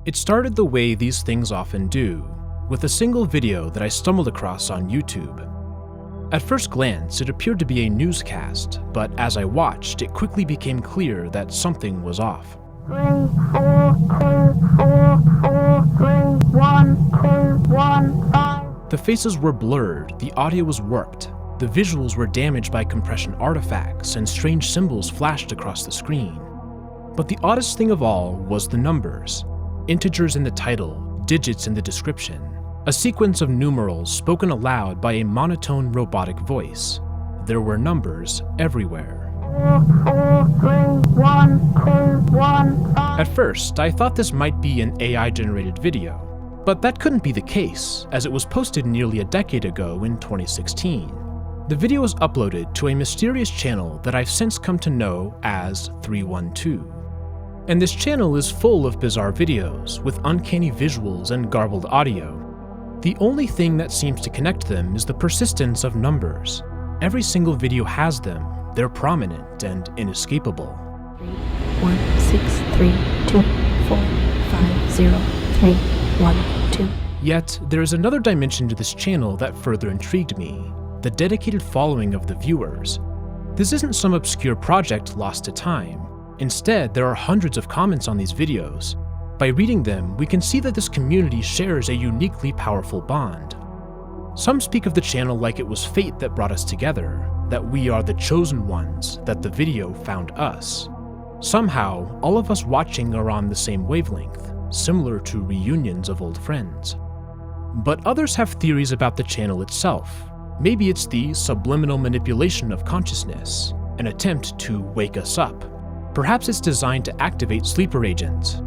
It started the way these things often do, with a single video that I stumbled across on YouTube. At first glance, it appeared to be a newscast, but as I watched, it quickly became clear that something was off. 3, 4, 2, 4, 4, 3, 1, 2, 1, 5. The faces were blurred, the audio was warped, the visuals were damaged by compression artifacts, and strange symbols flashed across the screen. But the oddest thing of all was the numbers. Integers in the title, digits in the description, a sequence of numerals spoken aloud by a monotone robotic voice. There were numbers everywhere. 4, 4, 3, 1, 2, 1, 5. At first, I thought this might be an AI-generated video, but that couldn't be the case, as it was posted nearly a decade ago in 2016. The video was uploaded to a mysterious channel that I've since come to know as 312. And this channel is full of bizarre videos, with uncanny visuals and garbled audio. The only thing that seems to connect them is the persistence of numbers. Every single video has them, they're prominent and inescapable. 1, 6, 3, 2, 4, 5, 0, 3, 1, 2. Yet, there is another dimension to this channel that further intrigued me, the dedicated following of the viewers. This isn't some obscure project lost to time. Instead, there are hundreds of comments on these videos. By reading them, we can see that this community shares a uniquely powerful bond. Some speak of the channel like it was fate that brought us together, that we are the chosen ones, that the video found us. Somehow, all of us watching are on the same wavelength, similar to reunions of old friends. But others have theories about the channel itself. Maybe it's the subliminal manipulation of consciousness, an attempt to wake us up. Perhaps it's designed to activate sleeper agents.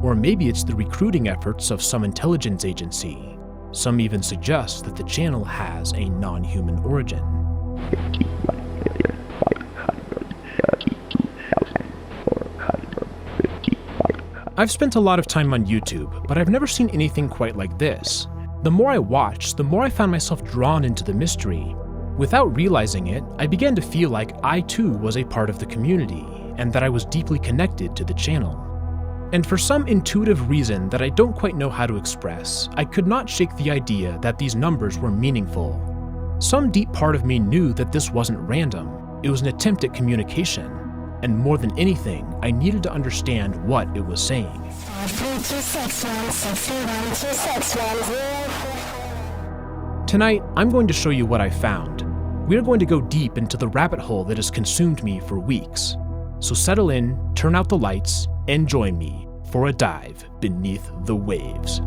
Or maybe it's the recruiting efforts of some intelligence agency. Some even suggest that the channel has a non-human origin. I've spent a lot of time on YouTube, but I've never seen anything quite like this. The more I watched, the more I found myself drawn into the mystery. Without realizing it, I began to feel like I too was a part of the community, and that I was deeply connected to the channel. And for some intuitive reason that I don't quite know how to express, I could not shake the idea that these numbers were meaningful. Some deep part of me knew that this wasn't random, it was an attempt at communication. And more than anything, I needed to understand what it was saying. Tonight, I'm going to show you what I found. We're going to go deep into the rabbit hole that has consumed me for weeks. So settle in, turn out the lights, and join me for a dive beneath the waves.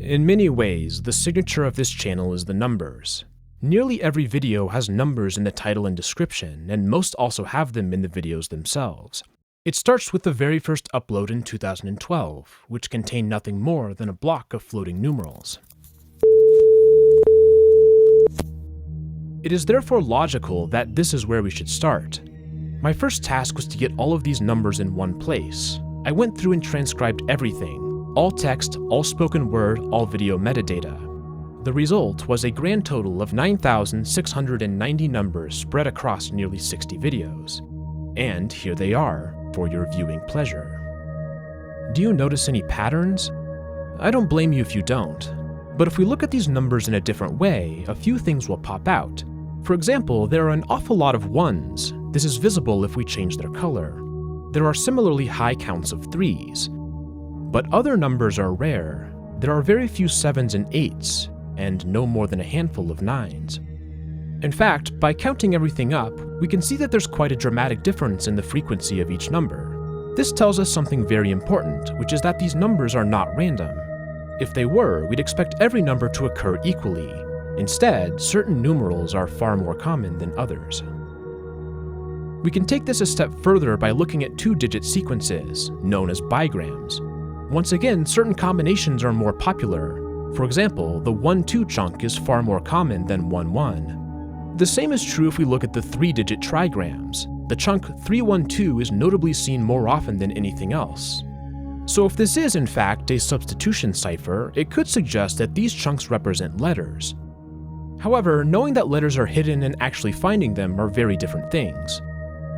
In many ways, the signature of this channel is the numbers. Nearly every video has numbers in the title and description, and most also have them in the videos themselves. It starts with the very first upload in 2012, which contained nothing more than a block of floating numerals. It is therefore logical that this is where we should start. My first task was to get all of these numbers in one place. I went through and transcribed everything. All text, all spoken word, all video metadata. The result was a grand total of 9,690 numbers spread across nearly 60 videos. And here they are, for your viewing pleasure. Do you notice any patterns? I don't blame you if you don't. But if we look at these numbers in a different way, a few things will pop out. For example, there are an awful lot of 1s. This is visible if we change their color. There are similarly high counts of 3s. But other numbers are rare. There are very few 7s and 8s, and no more than a handful of 9s. In fact, by counting everything up, We can see that there's quite a dramatic difference in the frequency of each number. This tells us something very important, which is that these numbers are not random. If they were, we'd expect every number to occur equally. Instead, certain numerals are far more common than others. We can take this a step further by looking at two-digit sequences, known as bigrams. Once again, certain combinations are more popular. For example, the 1-2 chunk is far more common than 1-1. The same is true if we look at the three-digit trigrams. The chunk 312 is notably seen more often than anything else. So if this is in fact a substitution cipher, it could suggest that these chunks represent letters. However, knowing that letters are hidden and actually finding them are very different things.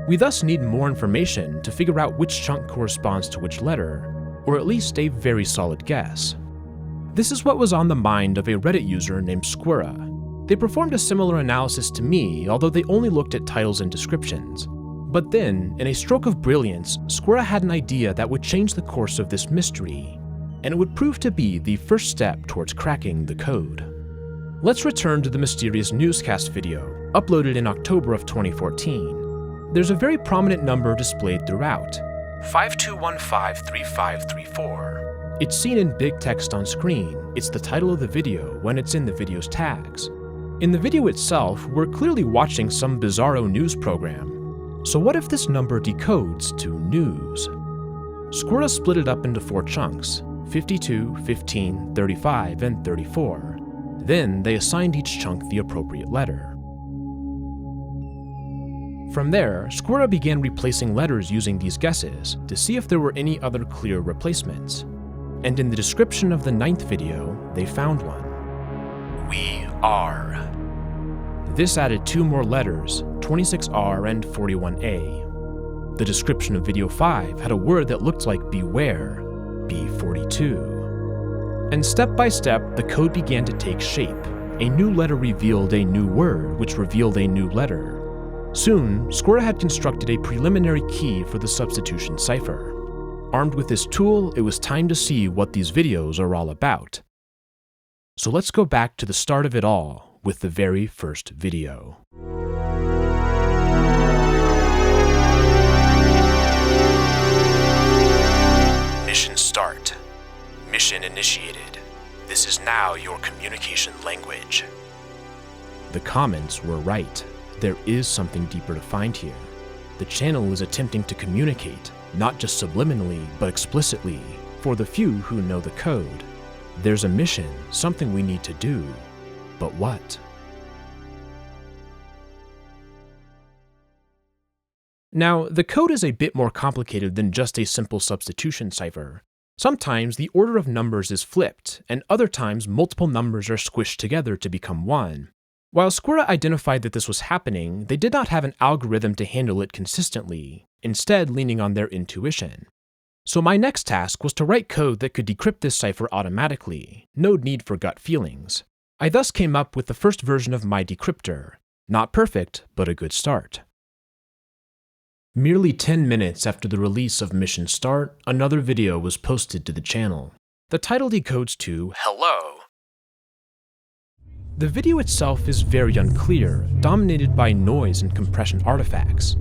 We thus need more information to figure out which chunk corresponds to which letter, or at least a very solid guess. This is what was on the mind of a Reddit user named Squirra. They performed a similar analysis to me, although they only looked at titles and descriptions. But then, in a stroke of brilliance, Squirra had an idea that would change the course of this mystery, and it would prove to be the first step towards cracking the code. Let's return to the mysterious newscast video, uploaded in October of 2014. There's a very prominent number displayed throughout, 52153534. It's seen in big text on screen. It's the title of the video when it's in the video's tags. In the video itself, we're clearly watching some bizarro news program. So what if this number decodes to news? Squirra split it up into 4 chunks, 52, 15, 35, and 34. Then they assigned each chunk the appropriate letter. From there, Squirra began replacing letters using these guesses to see if there were any other clear replacements. And in the description of the 9th video, they found one. We are. This added 2 more letters, 26R and 41A. The description of video 5 had a word that looked like beware, B42. And step by step, the code began to take shape. A new letter revealed a new word, which revealed a new letter. Soon, Squirra had constructed a preliminary key for the substitution cipher. Armed with this tool, it was time to see what these videos are all about. So let's go back to the start of it all with the very first video. Mission start. Mission initiated. This is now your communication language. The comments were right. There is something deeper to find here. The channel is attempting to communicate, not just subliminally, but explicitly, for the few who know the code. There's a mission, something we need to do. But what? Now, the code is a bit more complicated than just a simple substitution cipher. Sometimes the order of numbers is flipped, and other times multiple numbers are squished together to become one. While Squirra identified that this was happening, they did not have an algorithm to handle it consistently, instead leaning on their intuition. So my next task was to write code that could decrypt this cipher automatically, no need for gut feelings. I thus came up with the first version of my decryptor. Not perfect, but a good start. Merely 10 minutes after the release of Mission Start, another video was posted to the channel. The title decodes to Hello. The video itself is very unclear, dominated by noise and compression artifacts.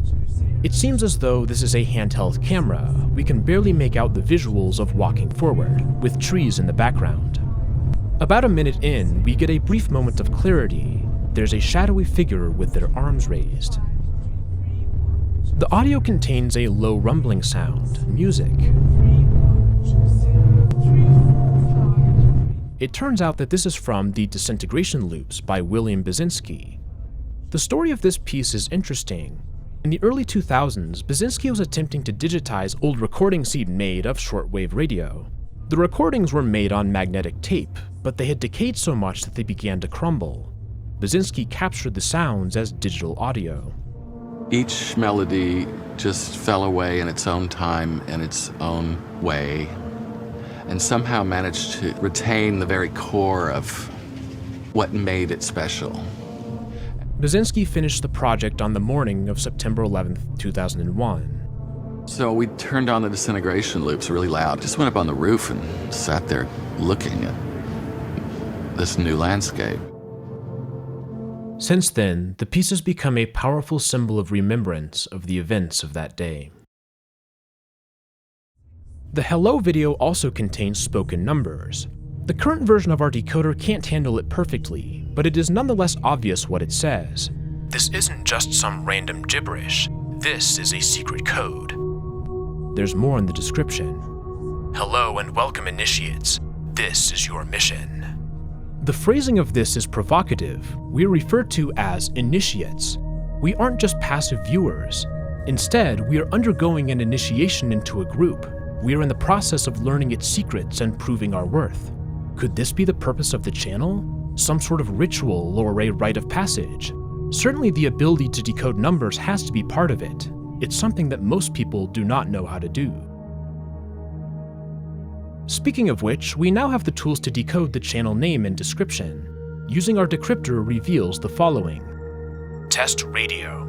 It seems as though this is a handheld camera. We can barely make out the visuals of walking forward, with trees in the background. About a minute in, we get a brief moment of clarity. There's a shadowy figure with their arms raised. The audio contains a low rumbling sound, music. It turns out that this is from the Disintegration Loops by William Basinski. The story of this piece is interesting. In the early 2000s, Basinski was attempting to digitize old recordings he'd made of shortwave radio. The recordings were made on magnetic tape, but they had decayed so much that they began to crumble. Basinski captured the sounds as digital audio. Each melody just fell away in its own time, in its own way, and somehow managed to retain the very core of what made it special. Basinski finished the project on the morning of September 11th, 2001. So we turned on the disintegration loops really loud, just went up on the roof and sat there looking at this new landscape. Since then, the piece has become a powerful symbol of remembrance of the events of that day. The hello video also contains spoken numbers. The current version of our decoder can't handle it perfectly, but it is nonetheless obvious what it says. This isn't just some random gibberish. This is a secret code. There's more in the description. Hello and welcome, initiates. This is your mission. The phrasing of this is provocative. We are referred to as initiates. We aren't just passive viewers. Instead, we are undergoing an initiation into a group. We are in the process of learning its secrets and proving our worth. Could this be the purpose of the channel? Some sort of ritual or a rite of passage? Certainly the ability to decode numbers has to be part of it. It's something that most people do not know how to do. Speaking of which, we now have the tools to decode the channel name and description. Using our decryptor reveals the following. Test radio.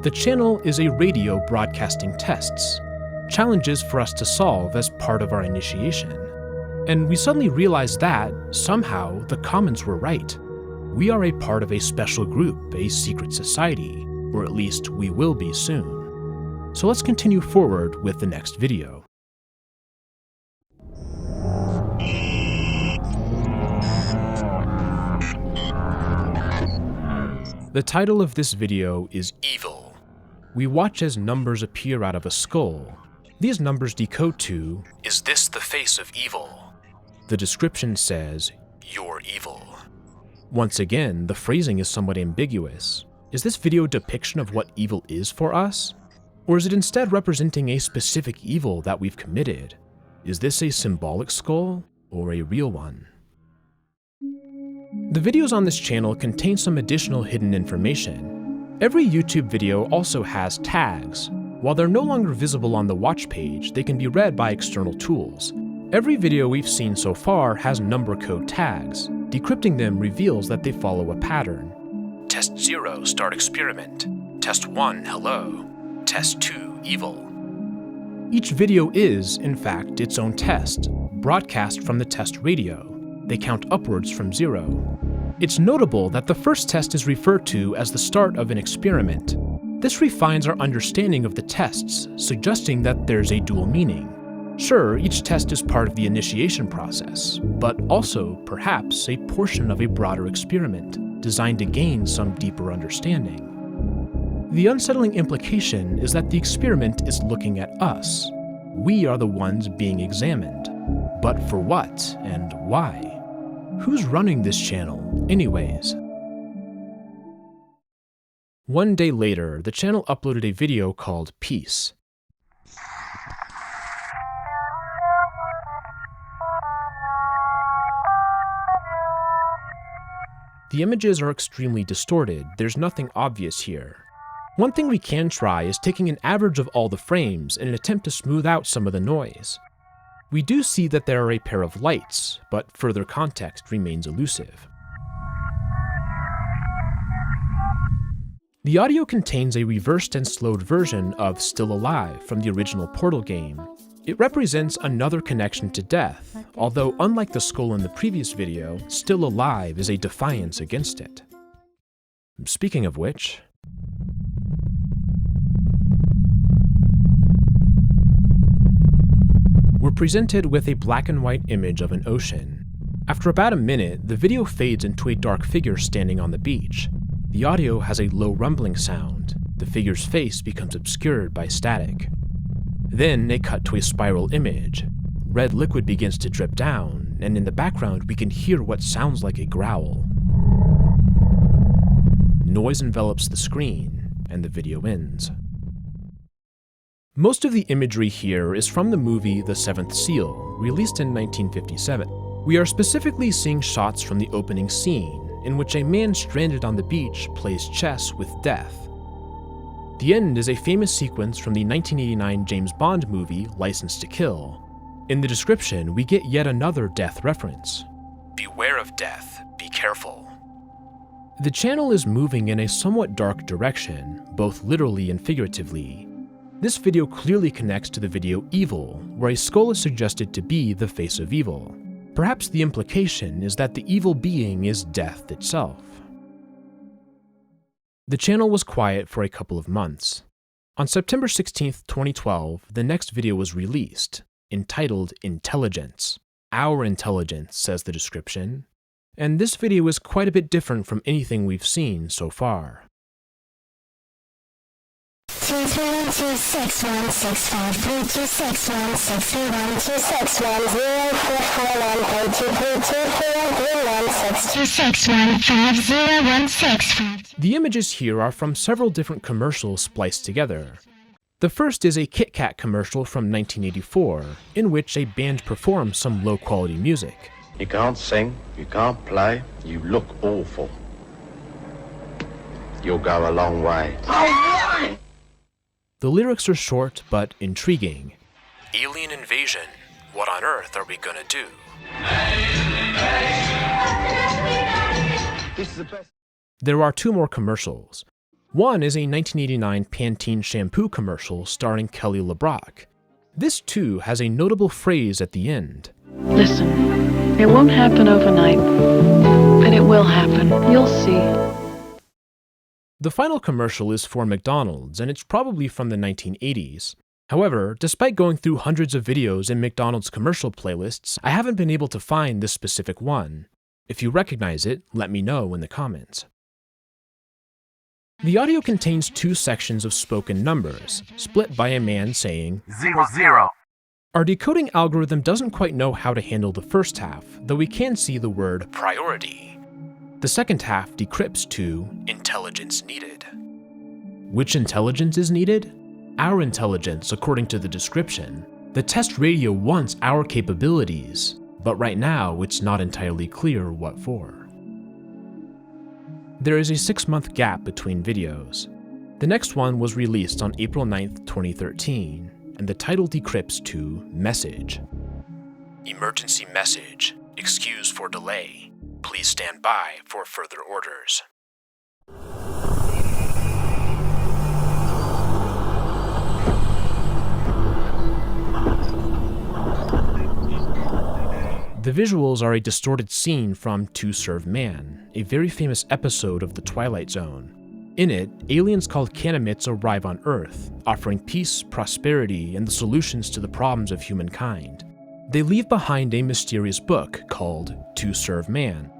The channel is a radio broadcasting tests. Challenges for us to solve as part of our initiation. And we suddenly realize that, somehow, the comments were right. We are a part of a special group, a secret society, or at least we will be soon. So let's continue forward with the next video. The title of this video is Evil. We watch as numbers appear out of a skull. These numbers decode to, is this the face of evil? The description says, you're evil. Once again, the phrasing is somewhat ambiguous. Is this video a depiction of what evil is for us? Or is it instead representing a specific evil that we've committed? Is this a symbolic skull or a real one? The videos on this channel contain some additional hidden information. Every YouTube video also has tags. While they're no longer visible on the watch page, they can be read by external tools. Every video we've seen so far has number code tags. Decrypting them reveals that they follow a pattern. Test 0, start experiment. Test 1, hello. Test 2, evil. Each video is, in fact, its own test, broadcast from the test radio. They count upwards from 0. It's notable that the first test is referred to as the start of an experiment. This refines our understanding of the tests, suggesting that there's a dual meaning. Sure, each test is part of the initiation process, but also, perhaps, a portion of a broader experiment, designed to gain some deeper understanding. The unsettling implication is that the experiment is looking at us. We are the ones being examined. But for what and why? Who's running this channel, anyways? One day later, the channel uploaded a video called Peace. The images are extremely distorted, there's nothing obvious here. One thing we can try is taking an average of all the frames in an attempt to smooth out some of the noise. We do see that there are a pair of lights, but further context remains elusive. The audio contains a reversed and slowed version of Still Alive from the original Portal game. It represents another connection to death, although unlike the skull in the previous video, Still Alive is a defiance against it. Speaking of which, we're presented with a black and white image of an ocean. After about a minute, the video fades into a dark figure standing on the beach. The audio has a low rumbling sound. The figure's face becomes obscured by static. Then they cut to a spiral image. Red liquid begins to drip down, and in the background we can hear what sounds like a growl. Noise envelops the screen, and the video ends. Most of the imagery here is from the movie The Seventh Seal, released in 1957. We are specifically seeing shots from the opening scene, in which a man stranded on the beach plays chess with death. The end is a famous sequence from the 1989 James Bond movie License to Kill. In the description, we get yet another death reference. Beware of death, be careful. The channel is moving in a somewhat dark direction, both literally and figuratively. This video clearly connects to the video Evil, where a skull is suggested to be the face of evil. Perhaps the implication is that the evil being is death itself. The channel was quiet for a couple of months. On September 16, 2012, the next video was released, entitled Intelligence. Our intelligence, says the description. And this video is quite a bit different from anything we've seen so far. The images here are from several different commercials spliced together. The first is a Kit Kat commercial from 1984, in which a band performs some low-quality music. You can't sing, you can't play, you look awful. You'll go a long way. The lyrics are short but intriguing. Alien invasion. What on earth are we gonna do? This is the best. There are two more commercials. One is a 1989 Pantene shampoo commercial starring Kelly LeBrock. This too has a notable phrase at the end. Listen, it won't happen overnight, but it will happen. You'll see. The final commercial is for McDonald's, and it's probably from the 1980s. However, despite going through hundreds of videos in McDonald's commercial playlists, I haven't been able to find this specific one. If you recognize it, let me know in the comments. The audio contains two sections of spoken numbers, split by a man saying 00. Our decoding algorithm doesn't quite know how to handle the first half, though we can see the word priority. The second half decrypts to intelligence needed. Which intelligence is needed? Our intelligence, according to the description. The test radio wants our capabilities, but right now it's not entirely clear what for. There is a 6-month gap between videos. The next one was released on April 9th, 2013, and the title decrypts to Message. Emergency message. Excuse for delay. Please stand by for further orders. The visuals are a distorted scene from To Serve Man, a very famous episode of The Twilight Zone. In it, aliens called Canamites arrive on Earth, offering peace, prosperity, and the solutions to the problems of humankind. They leave behind a mysterious book called To Serve Man.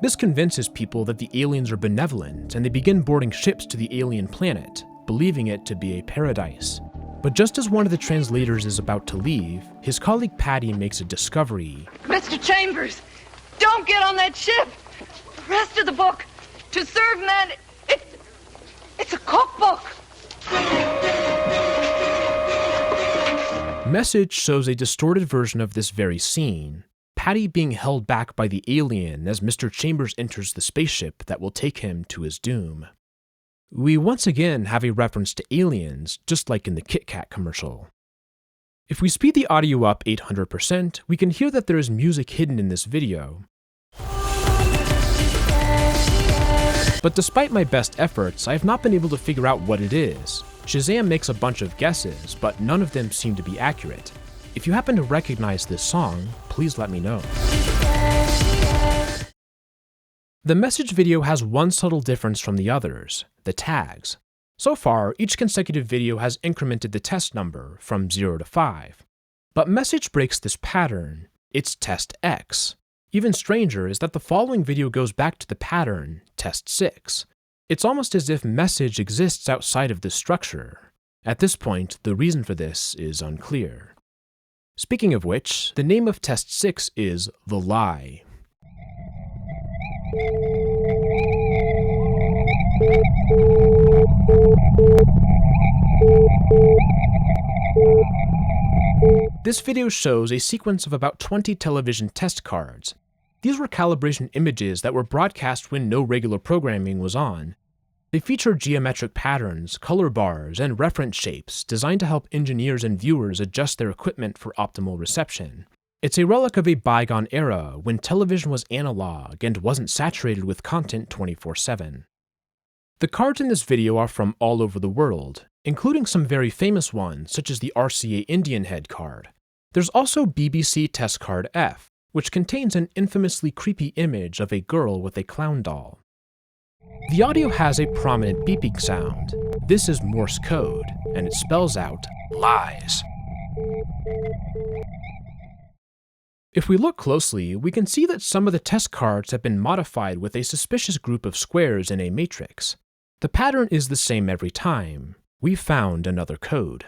This convinces people that the aliens are benevolent, and they begin boarding ships to the alien planet, believing it to be a paradise. But just as one of the translators is about to leave, his colleague Patty makes a discovery. Mr. Chambers, don't get on that ship. The rest of the book, To Serve Man, it's a cookbook. Message shows a distorted version of this very scene, Patty being held back by the alien as Mr. Chambers enters the spaceship that will take him to his doom. We once again have a reference to aliens, just like in the Kit Kat commercial. If we speed the audio up 800%, we can hear that there is music hidden in this video. But despite my best efforts, I have not been able to figure out what it is. Shazam makes a bunch of guesses, but none of them seem to be accurate. If you happen to recognize this song, please let me know. The message video has one subtle difference from the others, the tags. So far, each consecutive video has incremented the test number from 0 to 5. But message breaks this pattern. It's test X. Even stranger is that the following video goes back to the pattern, test 6. It's almost as if message exists outside of this structure. At this point, the reason for this is unclear. Speaking of which, the name of test 6 is The Lie. This video shows a sequence of about 20 television test cards. These were calibration images that were broadcast when no regular programming was on. They feature geometric patterns, color bars, and reference shapes designed to help engineers and viewers adjust their equipment for optimal reception. It's a relic of a bygone era when television was analog and wasn't saturated with content 24/7. The cards in this video are from all over the world, including some very famous ones such as the RCA Indian Head card. There's also BBC Test Card F, which contains an infamously creepy image of a girl with a clown doll. The audio has a prominent beeping sound. This is Morse code, and it spells out lies. If we look closely, we can see that some of the test cards have been modified with a suspicious group of squares in a matrix. The pattern is the same every time. We found another code.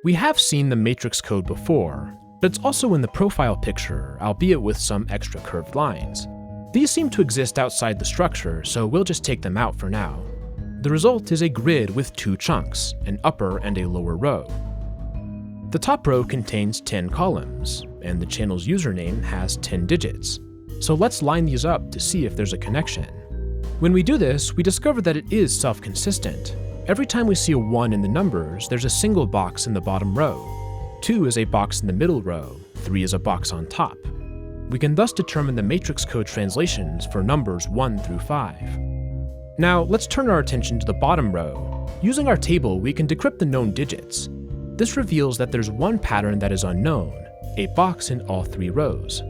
We have seen the matrix code before, but it's also in the profile picture, albeit with some extra curved lines. These seem to exist outside the structure, so we'll just take them out for now. The result is a grid with two chunks, an upper and a lower row. The top row contains 10 columns, and the channel's username has 10 digits. So let's line these up to see if there's a connection. When we do this, we discover that it is self-consistent. Every time we see a 1 in the numbers, there's a single box in the bottom row. 2 is a box in the middle row, 3 is a box on top. We can thus determine the matrix code translations for numbers 1 through 5. Now, let's turn our attention to the bottom row. Using our table, we can decrypt the known digits. This reveals that there's one pattern that is unknown, a box in all 3 rows.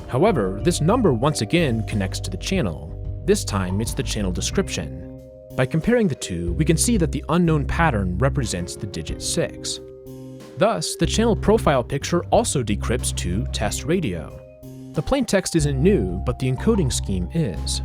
However, this number once again connects to the channel. This time, it's the channel description. By comparing the two, we can see that the unknown pattern represents the digit 6. Thus, the channel profile picture also decrypts to test radio. The plain text isn't new, but the encoding scheme is.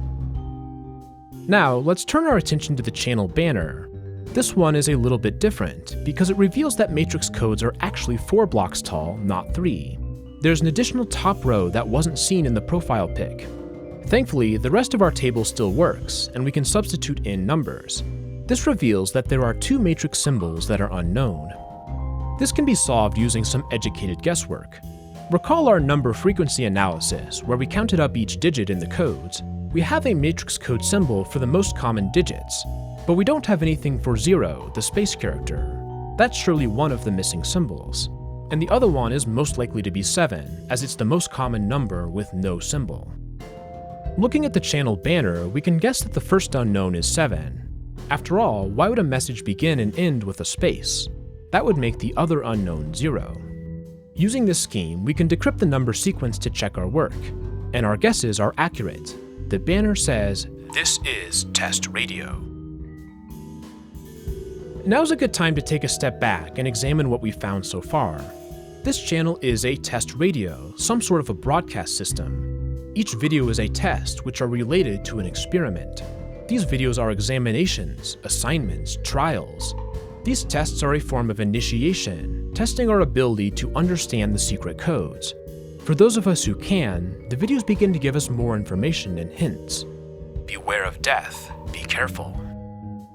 Now, let's turn our attention to the channel banner. This one is a little bit different, because it reveals that matrix codes are actually 4 blocks tall, not 3. There's an additional top row that wasn't seen in the profile pic. Thankfully, the rest of our table still works, and we can substitute in numbers. This reveals that there are 2 matrix symbols that are unknown. This can be solved using some educated guesswork. Recall our number frequency analysis, where we counted up each digit in the codes. We have a matrix code symbol for the most common digits, but we don't have anything for 0, the space character. That's surely one of the missing symbols. And the other one is most likely to be 7, as it's the most common number with no symbol. Looking at the channel banner, we can guess that the first unknown is 7. After all, why would a message begin and end with a space? That would make the other unknown 0. Using this scheme, we can decrypt the number sequence to check our work, and our guesses are accurate. The banner says, "This is test radio." Now's a good time to take a step back and examine what we've found so far. This channel is a test radio, some sort of a broadcast system. Each video is a test, which are related to an experiment. These videos are examinations, assignments, trials. These tests are a form of initiation, testing our ability to understand the secret codes. For those of us who can, the videos begin to give us more information and hints. Beware of death, be careful.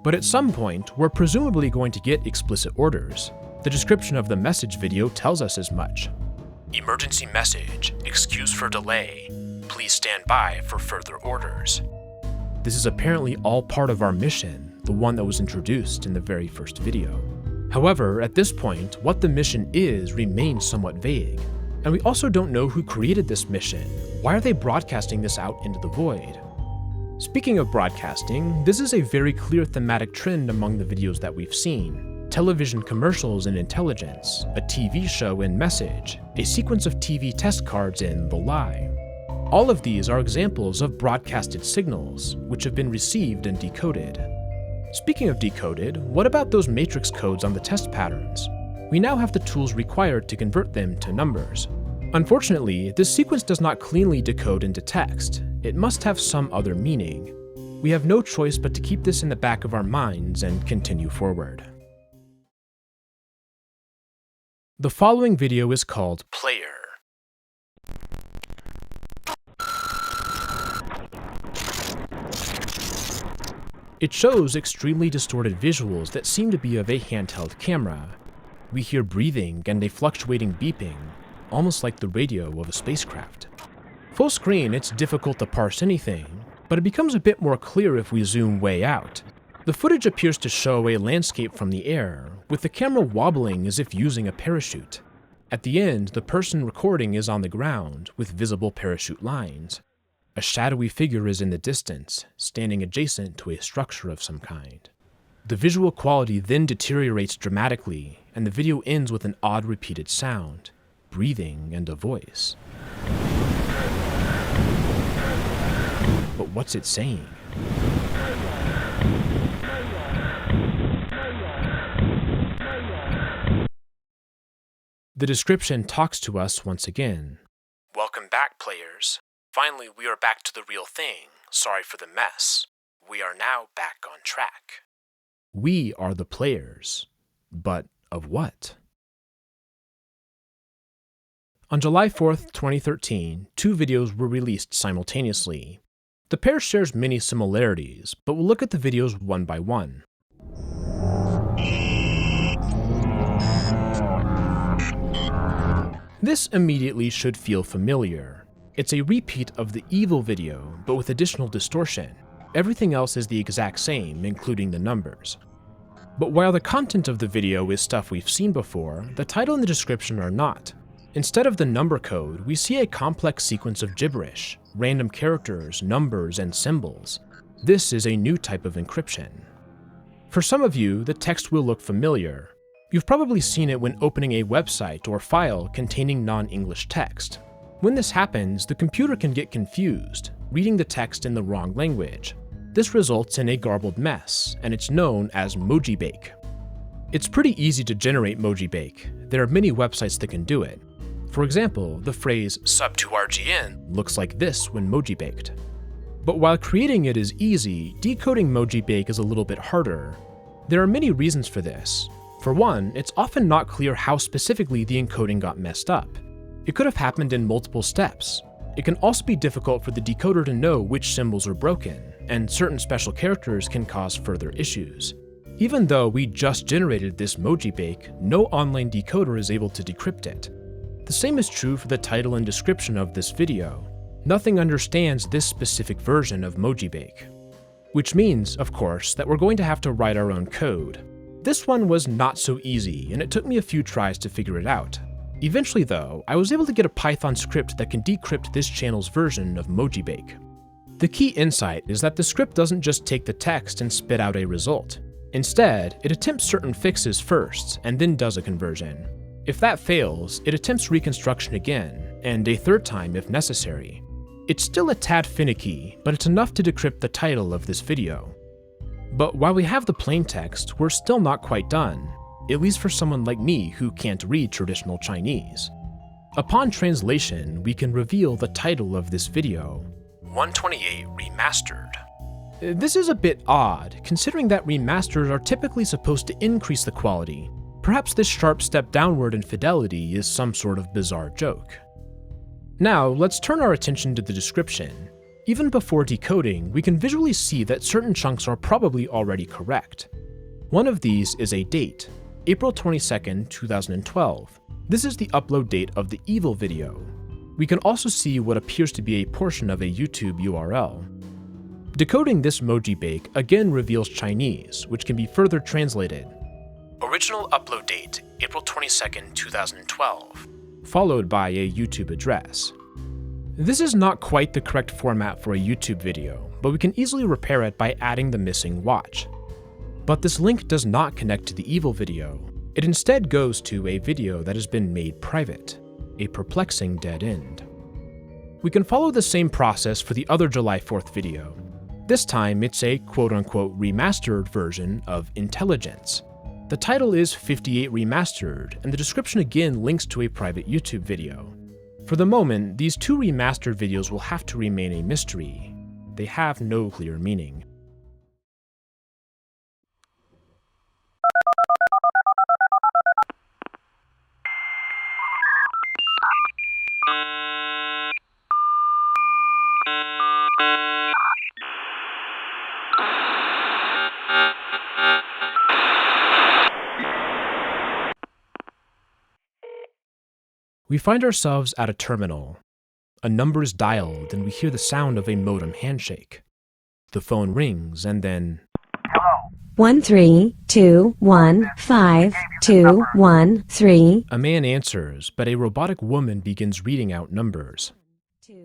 But at some point, we're presumably going to get explicit orders. The description of the message video tells us as much. Emergency message, excuse for delay. Please stand by for further orders. This is apparently all part of our mission, the one that was introduced in the very first video. However, at this point, what the mission is remains somewhat vague. And we also don't know who created this mission. Why are they broadcasting this out into the void? Speaking of broadcasting, this is a very clear thematic trend among the videos that we've seen. Television commercials in Intelligence, a TV show in Message, a sequence of TV test cards in The Lie. All of these are examples of broadcasted signals, which have been received and decoded. Speaking of decoded, what about those matrix codes on the test patterns? We now have the tools required to convert them to numbers. Unfortunately, this sequence does not cleanly decode into text. It must have some other meaning. We have no choice but to keep this in the back of our minds and continue forward. The following video is called Player. It shows extremely distorted visuals that seem to be of a handheld camera. We hear breathing and a fluctuating beeping, almost like the radio of a spacecraft. Full screen, it's difficult to parse anything, but it becomes a bit more clear if we zoom way out. The footage appears to show a landscape from the air, with the camera wobbling as if using a parachute. At the end, the person recording is on the ground, with visible parachute lines. A shadowy figure is in the distance, standing adjacent to a structure of some kind. The visual quality then deteriorates dramatically, and the video ends with an odd repeated sound, breathing and a voice. But what's it saying? The description talks to us once again. Welcome back, players. Finally, we are back to the real thing. Sorry for the mess. We are now back on track. We are the players. But of what? On July 4th, 2013, 2 videos were released simultaneously. The pair shares many similarities, but we'll look at the videos one by one. This immediately should feel familiar. It's a repeat of the evil video, but with additional distortion. Everything else is the exact same, including the numbers. But while the content of the video is stuff we've seen before, the title and the description are not. Instead of the number code, we see a complex sequence of gibberish, random characters, numbers, and symbols. This is a new type of encryption. For some of you, the text will look familiar. You've probably seen it when opening a website or file containing non-English text. When this happens, the computer can get confused, reading the text in the wrong language. This results in a garbled mess, and it's known as Mojibake. It's pretty easy to generate Mojibake. There are many websites that can do it. For example, the phrase sub to RGN looks like this when Mojibaked. But while creating it is easy, decoding Mojibake is a little bit harder. There are many reasons for this. For one, it's often not clear how specifically the encoding got messed up. It could have happened in multiple steps. It can also be difficult for the decoder to know which symbols are broken, and certain special characters can cause further issues. Even though we just generated this Mojibake, no online decoder is able to decrypt it. The same is true for the title and description of this video. Nothing understands this specific version of Mojibake. Which means, of course, that we're going to have to write our own code. This one was not so easy, and it took me a few tries to figure it out. Eventually though, I was able to get a Python script that can decrypt this channel's version of Mojibake. The key insight is that the script doesn't just take the text and spit out a result. Instead, it attempts certain fixes first, and then does a conversion. If that fails, it attempts reconstruction again, and a third time if necessary. It's still a tad finicky, but it's enough to decrypt the title of this video. But while we have the plain text, we're still not quite done, at least for someone like me who can't read traditional Chinese. Upon translation, we can reveal the title of this video, 128 Remastered. This is a bit odd, considering that remasters are typically supposed to increase the quality. Perhaps this sharp step downward in fidelity is some sort of bizarre joke. Now, let's turn our attention to the description. Even before decoding, we can visually see that certain chunks are probably already correct. One of these is a date, April 22nd, 2012. This is the upload date of the evil video. We can also see what appears to be a portion of a YouTube URL. Decoding this Mojibake again reveals Chinese, which can be further translated. Original upload date, April 22nd, 2012, followed by a YouTube address. This is not quite the correct format for a YouTube video, but we can easily repair it by adding the missing watch. But this link does not connect to the evil video. It instead goes to a video that has been made private, a perplexing dead end. We can follow the same process for the other July 4th video. This time it's a quote-unquote remastered version of Intelligence. The title is 58 Remastered, and the description again links to a private YouTube video. For the moment, these 2 remastered videos will have to remain a mystery. They have no clear meaning. We find ourselves at a terminal. A number is dialed and we hear the sound of a modem handshake. The phone rings and then... 132152113. A man answers, but a robotic woman begins reading out numbers.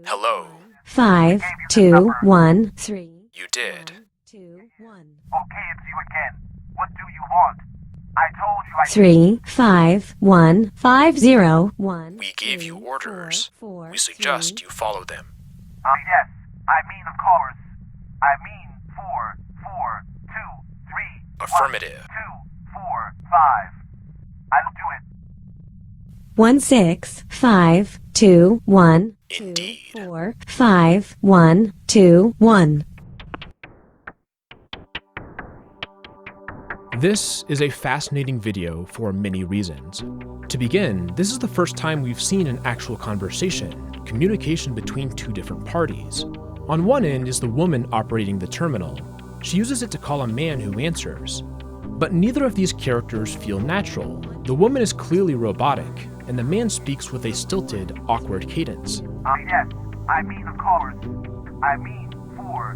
Hello. 5213. You did. 2 1. Okay, it's you again. What do you want? I told you 351501. We gave you orders. We suggest you follow them. Yes, I mean of course. I mean 4, 4, 2, 3. Affirmative. 1, 2, 4, 5. I'll do it. 16521 Indeed. 245121. This is a fascinating video for many reasons. To begin, this is the first time we've seen an actual conversation, communication between two different parties. On one end is the woman operating the terminal. She uses it to call a man who answers. But neither of these characters feel natural. The woman is clearly robotic, and the man speaks with a stilted, awkward cadence. Yes, I mean of course. I mean four.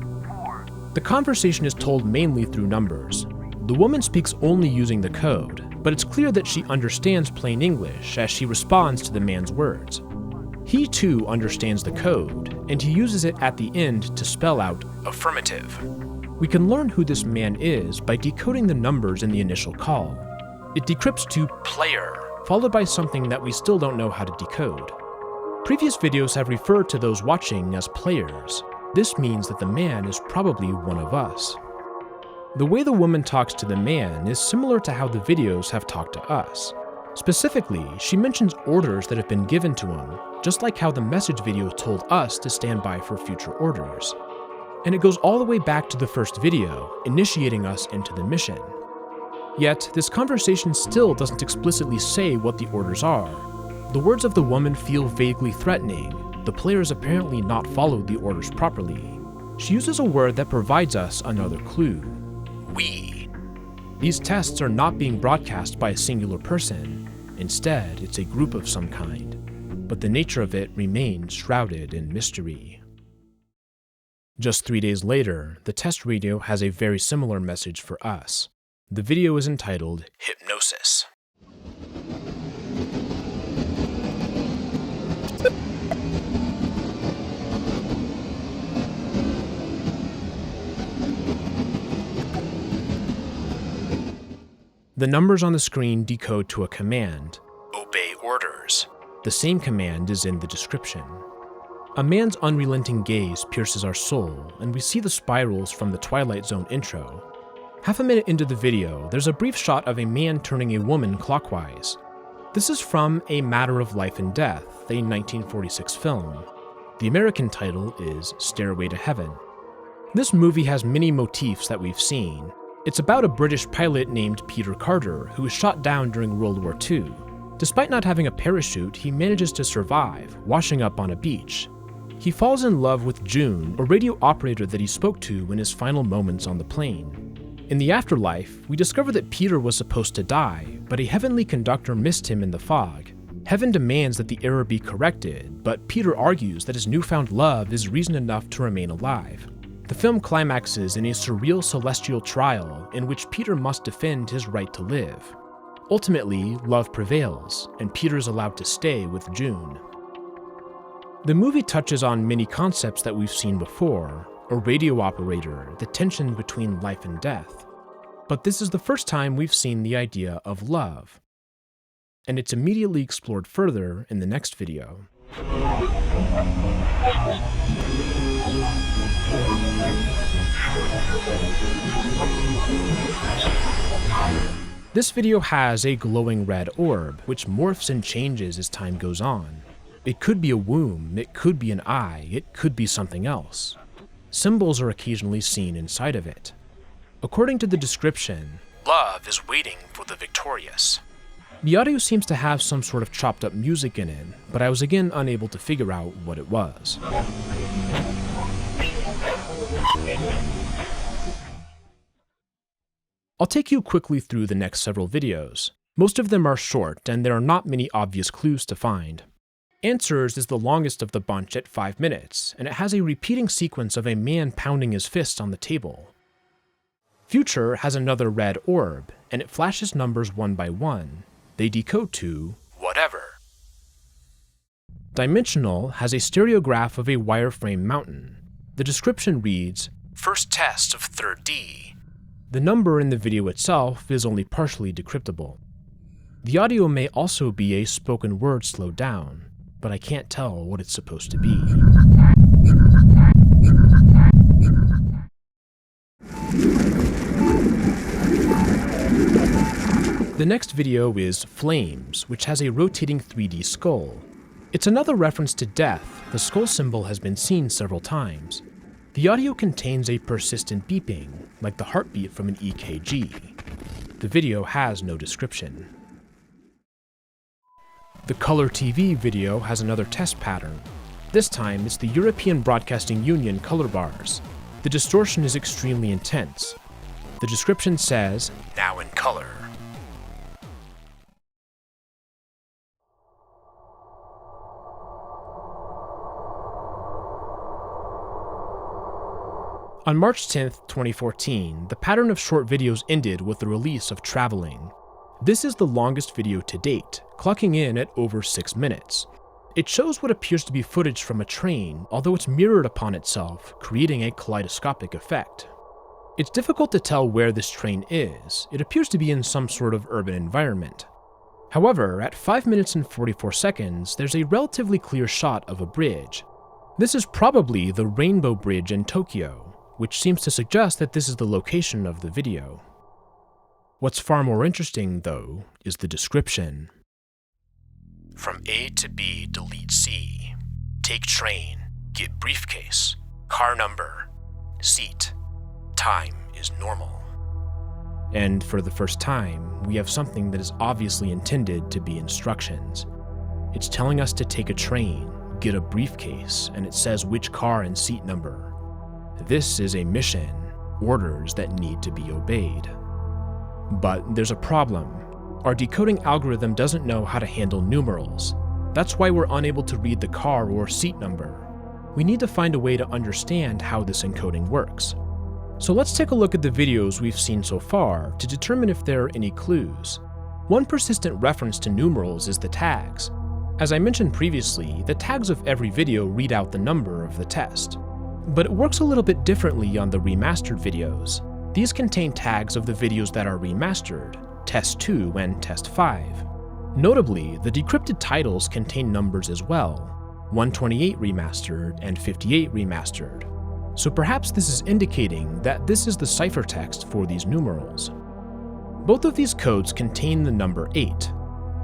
The conversation is told mainly through numbers. The woman speaks only using the code, but it's clear that she understands plain English as she responds to the man's words. He too understands the code, and he uses it at the end to spell out affirmative. We can learn who this man is by decoding the numbers in the initial call. It decrypts to player, followed by something that we still don't know how to decode. Previous videos have referred to those watching as players. This means that the man is probably one of us. The way the woman talks to the man is similar to how the videos have talked to us. Specifically, she mentions orders that have been given to him, just like how the message video told us to stand by for future orders. And it goes all the way back to the first video, initiating us into the mission. Yet, this conversation still doesn't explicitly say what the orders are. The words of the woman feel vaguely threatening. The players apparently not followed the orders properly. She uses a word that provides us another clue. We. These tests are not being broadcast by a singular person. Instead, it's a group of some kind. But the nature of it remains shrouded in mystery. Just 3 days later, the test radio has a very similar message for us. The video is entitled Hypnosis. The numbers on the screen decode to a command, obey orders. The same command is in the description. A man's unrelenting gaze pierces our soul, and we see the spirals from the Twilight Zone intro. Half a minute into the video, there's a brief shot of a man turning a woman clockwise. This is from A Matter of Life and Death, a 1946 film. The American title is Stairway to Heaven. This movie has many motifs that we've seen. It's about a British pilot named Peter Carter who was shot down during World War II. Despite not having a parachute, he manages to survive, washing up on a beach. He falls in love with June, a radio operator that he spoke to in his final moments on the plane. In the afterlife, we discover that Peter was supposed to die, but a heavenly conductor missed him in the fog. Heaven demands that the error be corrected, but Peter argues that his newfound love is reason enough to remain alive. The film climaxes in a surreal celestial trial in which Peter must defend his right to live. Ultimately, love prevails, and Peter is allowed to stay with June. The movie touches on many concepts that we've seen before: a radio operator, the tension between life and death. But this is the first time we've seen the idea of love. And it's immediately explored further in the next video. This video has a glowing red orb, which morphs and changes as time goes on. It could be a womb, it could be an eye, it could be something else. Symbols are occasionally seen inside of it. According to the description, love is waiting for the victorious. The audio seems to have some sort of chopped up music in it, but I was again unable to figure out what it was. I'll take you quickly through the next several videos. Most of them are short, and there are not many obvious clues to find. Answers is the longest of the bunch at 5 minutes, and it has a repeating sequence of a man pounding his fist on the table. Future has another red orb, and it flashes numbers one by one. They decode to whatever. Dimensional has a stereograph of a wireframe mountain. The description reads, first test of 3rd D. The number in the video itself is only partially decryptable. The audio may also be a spoken word slowed down, but I can't tell what it's supposed to be. The The next video is Flames, which has a rotating 3D skull. It's another reference to death. The skull symbol has been seen several times. The audio contains a persistent beeping, like the heartbeat from an EKG. The video has no description. The Color TV video has another test pattern. This time, it's the European Broadcasting Union color bars. The distortion is extremely intense. The description says, "Now in color." On March 10th, 2014, the pattern of short videos ended with the release of Traveling. This is the longest video to date, clocking in at over 6 minutes. It shows what appears to be footage from a train, although it's mirrored upon itself, creating a kaleidoscopic effect. It's difficult to tell where this train is. It appears to be in some sort of urban environment. However, at 5 minutes and 44 seconds, there's a relatively clear shot of a bridge. This is probably the Rainbow Bridge in Tokyo, which seems to suggest that this is the location of the video. What's far more interesting, though, is the description. From A to B, delete C. Take train. Get briefcase. Car number. Seat. Time is normal. And for the first time, we have something that is obviously intended to be instructions. It's telling us to take a train, get a briefcase, and it says which car and seat number. This is a mission, orders that need to be obeyed. But there's a problem. Our decoding algorithm doesn't know how to handle numerals. That's why we're unable to read the car or seat number. We need to find a way to understand how this encoding works. So let's take a look at the videos we've seen so far to determine if there are any clues. One persistent reference to numerals is the tags. As I mentioned previously, the tags of every video read out the number of the test. But it works a little bit differently on the remastered videos. These contain tags of the videos that are remastered, Test 2 and Test 5. Notably, the decrypted titles contain numbers as well, 128 remastered and 58 remastered. So perhaps this is indicating that this is the ciphertext for these numerals. Both of these codes contain the number 8.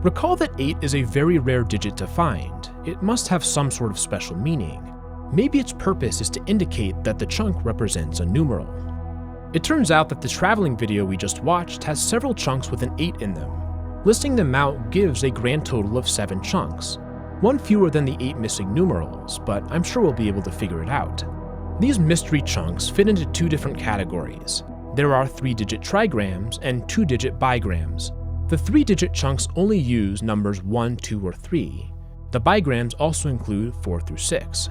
Recall that 8 is a very rare digit to find. It must have some sort of special meaning. Maybe its purpose is to indicate that the chunk represents a numeral. It turns out that the traveling video we just watched has several chunks with an 8 in them. Listing them out gives a grand total of 7 chunks. One fewer than the 8 missing numerals, but I'm sure we'll be able to figure it out. These mystery chunks fit into 2 different categories. There are 3-digit trigrams and 2-digit bigrams. The 3-digit chunks only use numbers 1, 2, or 3. The bigrams also include 4 through 6.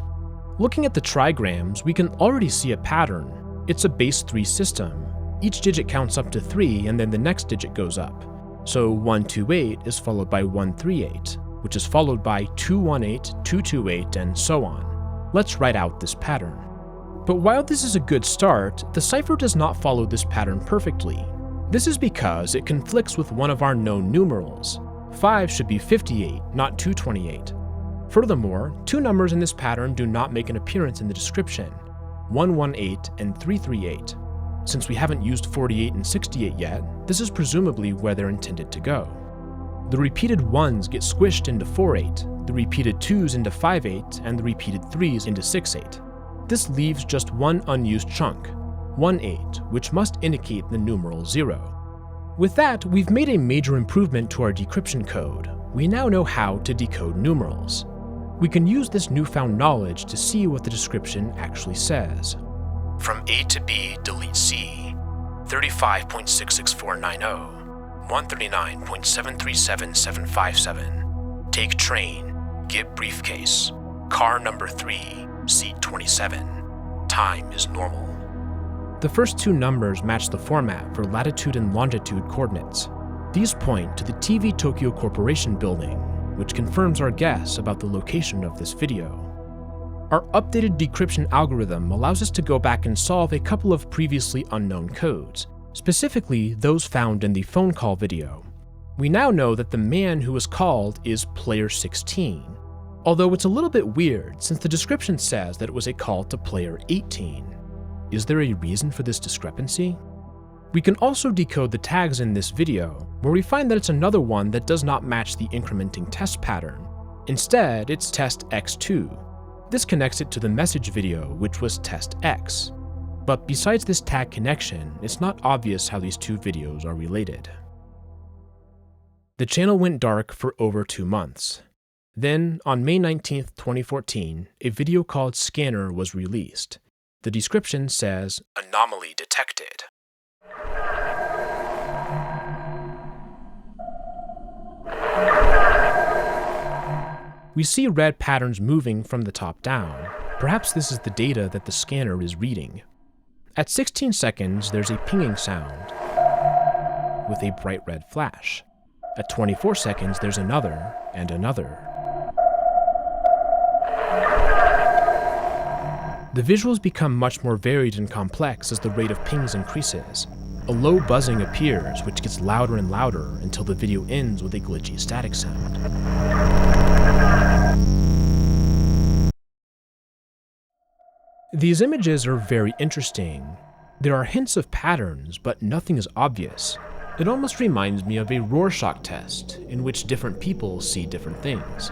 Looking at the trigrams, we can already see a pattern. It's a base 3 system. Each digit counts up to 3 and then the next digit goes up. So 128 is followed by 138, which is followed by 218, 228, and so on. Let's write out this pattern. But while this is a good start, the cipher does not follow this pattern perfectly. This is because it conflicts with one of our known numerals. 5 should be 58, not 228. Furthermore, 2 numbers in this pattern do not make an appearance in the description, 118 and 338. Since we haven't used 48 and 68 yet, this is presumably where they're intended to go. The repeated 1s get squished into 48, the repeated 2s into 58, and the repeated 3s into 68. This leaves just one unused chunk, 18, which must indicate the numeral 0. With that, we've made a major improvement to our decryption code. We now know how to decode numerals. We can use this newfound knowledge to see what the description actually says. From A to B, delete C. 35.66490. 139.737757. Take train. Get briefcase. Car number 3, seat 27. Time is normal. The first 2 numbers match the format for latitude and longitude coordinates. These point to the TV Tokyo Corporation building, which confirms our guess about the location of this video. Our updated decryption algorithm allows us to go back and solve a couple of previously unknown codes, specifically those found in the phone call video. We now know that the man who was called is player 16, although it's a little bit weird since the description says that it was a call to player 18. Is there a reason for this discrepancy? We can also decode the tags in this video, where we find that it's another one that does not match the incrementing test pattern. Instead, it's test X2. This connects it to the message video, which was test X. But besides this tag connection, it's not obvious how these two videos are related. The channel went dark for over 2 months. Then, on May 19, 2014, a video called Scanner was released. The description says, "Anomaly detected." We see red patterns moving from the top down. Perhaps this is the data that the scanner is reading. At 16 seconds, there's a pinging sound with a bright red flash. At 24 seconds, there's another and another. The visuals become much more varied and complex as the rate of pings increases. A low buzzing appears, which gets louder and louder until the video ends with a glitchy static sound. These images are very interesting. There are hints of patterns, but nothing is obvious. It almost reminds me of a Rorschach test, in which different people see different things.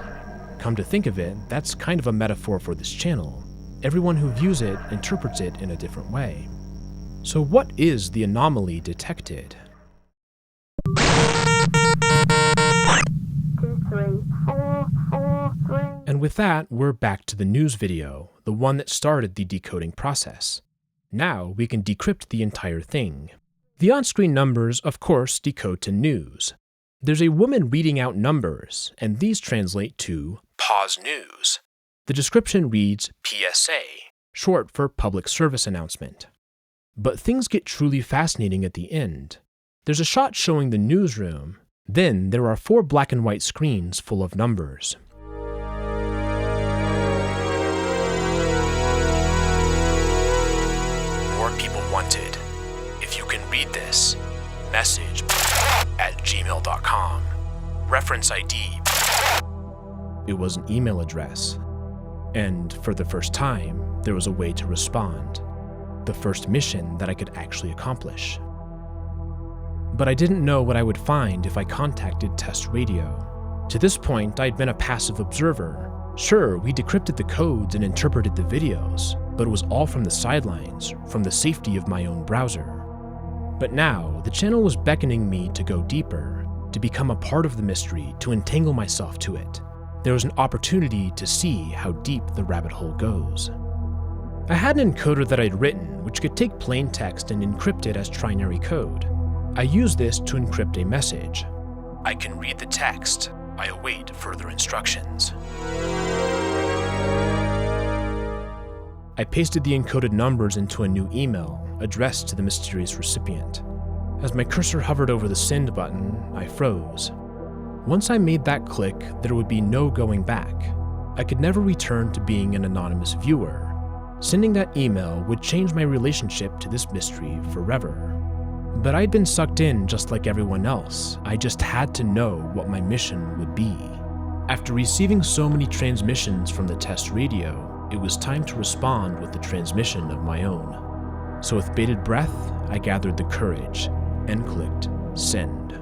Come to think of it, that's kind of a metaphor for this channel. Everyone who views it interprets it in a different way. So what is the anomaly detected? 2, 3, 4, 4, 3. And with that, we're back to the news video, the one that started the decoding process. Now we can decrypt the entire thing. The on-screen numbers, of course, decode to news. There's a woman reading out numbers, and these translate to pause news. The description reads PSA, short for public service announcement. But things get truly fascinating at the end. There's a shot showing the newsroom. Then there are 4 black and white screens full of numbers. More people wanted. If you can read this, message @gmail.com. Reference ID. It was an email address. And for the first time, there was a way to respond. The first mission that I could actually accomplish. But I didn't know what I would find if I contacted Test Radio. To this point, I'd been a passive observer. Sure, we decrypted the codes and interpreted the videos, but it was all from the sidelines, from the safety of my own browser. But now, the channel was beckoning me to go deeper, to become a part of the mystery, to entangle myself to it. There was an opportunity to see how deep the rabbit hole goes. I had an encoder that I'd written, which could take plain text and encrypt it as trinary code. I used this to encrypt a message. I can read the text. I await further instructions. I pasted the encoded numbers into a new email, addressed to the mysterious recipient. As my cursor hovered over the send button, I froze. Once I made that click, there would be no going back. I could never return to being an anonymous viewer. Sending that email would change my relationship to this mystery forever. But I'd been sucked in just like everyone else. I just had to know what my mission would be. After receiving so many transmissions from the test radio, it was time to respond with the transmission of my own. So with bated breath, I gathered the courage and clicked send.